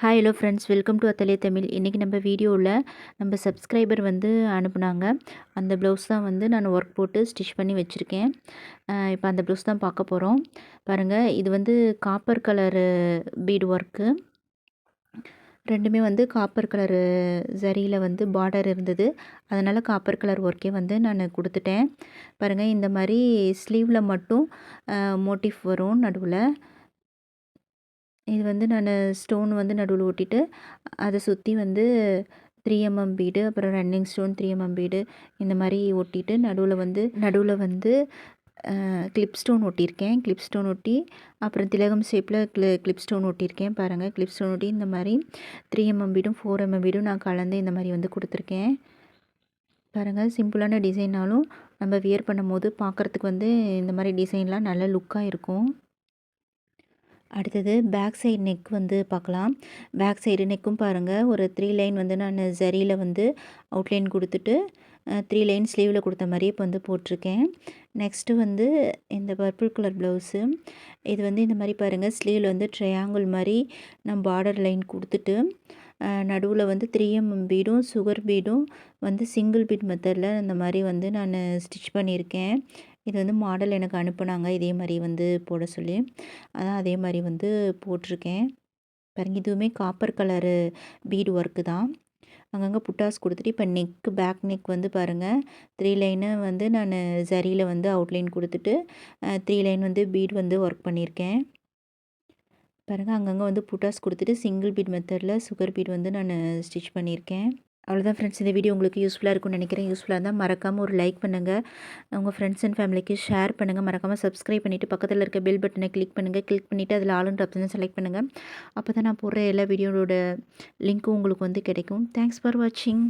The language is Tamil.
Hi hello friends, welcome to அத்தலிய தமிழ். இன்றைக்கி நம்ம வீடியோவில் நம்ம சப்ஸ்கிரைபர் வந்து அனுப்புனாங்க. அந்த ப்ளவுஸ் தான் வந்து நான் ஒர்க் போட்டு ஸ்டிச் பண்ணி வச்சுருக்கேன். இப்போ அந்த ப்ளவுஸ் தான் பார்க்க போகிறோம். பாருங்கள், இது வந்து காப்பர் கலரு பீடு ஒர்க்கு. ரெண்டுமே வந்து காப்பர் கலரு ஜரியில் வந்து பார்டர் இருந்தது. அதனால் காப்பர் கலர் ஒர்க்கே வந்து நான் கொடுத்துட்டேன். பாருங்கள், இந்த மாதிரி ஸ்லீவில் மட்டும் மோட்டிஃப் வரும் நடுவில். இது வந்து நான் ஸ்டோன் வந்து நடுவில் ஒட்டிட்டு அதை சுற்றி வந்து 3mm பீடு, அப்புறம் ரன்னிங் ஸ்டோன் 3mm பீடு இந்த மாதிரி ஒட்டிட்டு நடுவில் வந்து கிளிப் ஸ்டோன் ஒட்டியிருக்கேன். கிளிப் ஸ்டோன் ஒட்டி அப்புறம் திலகம் ஷேப்பில் கிளிப் ஸ்டோன் ஒட்டியிருக்கேன். பாருங்கள், கிளிப் ஸ்டோன் ஒட்டி இந்த மாதிரி 3mm பீடும் 4mm பீடும் நான் கலந்து இந்த மாதிரி வந்து கொடுத்துருக்கேன். பாருங்கள், சிம்பிளான டிசைனாலும் நம்ம வியர் பண்ணும் போது பார்க்குறதுக்கு வந்து இந்த மாதிரி டிசைன்லாம் நல்ல லுக்காக இருக்கும். அடுத்தது பேக் சைடு நெக் வந்து பார்க்கலாம். பேக் சைடு நெக்கும் பாருங்கள், ஒரு 3 லைன் வந்து நான் ஜரியில் வந்து அவுட்லைன் கொடுத்துட்டு 3 லைன் ஸ்லீவில் கொடுத்த மாதிரியே இப்போ வந்து போட்டிருக்கேன். நெக்ஸ்ட்டு வந்து இந்த பர்பிள் கலர் ப்ளவுஸு. இது வந்து இந்த மாதிரி பாருங்கள், ஸ்லீவில் வந்து ட்ரையாங்கிள் மாதிரி நான் பார்டர் லைன் கொடுத்துட்டு நடுவில் வந்து 3mm பீடும் சுகர் பீடும் வந்து சிங்கிள் பீட் மெத்தடில் இந்த மாதிரி வந்து நான் ஸ்டிச் பண்ணியிருக்கேன். இது வந்து மாடல் எனக்கு அனுப்புனாங்க, இதே மாதிரி வந்து போட சொல்லி. அதான் அதே மாதிரி வந்து போட்டிருக்கேன். பாருங்க, இதுவுமே காப்பர் கலரு பீடு ஒர்க்கு தான். அங்கங்கே புட்டாஸ் கொடுத்துட்டு இப்போ நெக்கு பேக் நெக் வந்து பாருங்கள், 3 லைனை வந்து நான் ஜரியில் வந்து அவுட்லைன் கொடுத்துட்டு 3 லைன் வந்து பீட் வந்து ஒர்க் பண்ணியிருக்கேன். பாருங்கள், அங்கங்கே வந்து புட்டாஸ் கொடுத்துட்டு சிங்கிள் பீட் மெத்தடில் சுகர் பீட் வந்து நான் ஸ்டிச் பண்ணியிருக்கேன். அவ்வளோதான் ஃப்ரெண்ட்ஸ், இந்த வீடியோ உங்களுக்கு யூஸ்ஃபுல்லாக இருக்கும்னு நினைக்கிறேன். யூஸ்ஃபுல்லாக இருந்தால் மறக்காமல் ஒரு லைக் பண்ணுங்கள், உங்கள் ஃப்ரெண்ட்ஸ் அண்ட் ஃபேமிலிக்கு ஷேர் பண்ணுங்கள். மறக்காமல் சப்ஸ்கிரைப் பண்ணிவிட்டு பக்கத்தில் இருக்க பெல் பட்டனை கிளிக் பண்ணுங்கள். கிளிக் பண்ணிவிட்டு அதில் ஆல் ஆப்ஷனை செலக்ட் பண்ணுங்கள். அப்போ தான் நான் போடுற எல்லா வீடியோவோட லிங்க்கும் உங்களுக்கு வந்து கிடைக்கும். தேங்க்ஸ் ஃபார் வாட்சிங்.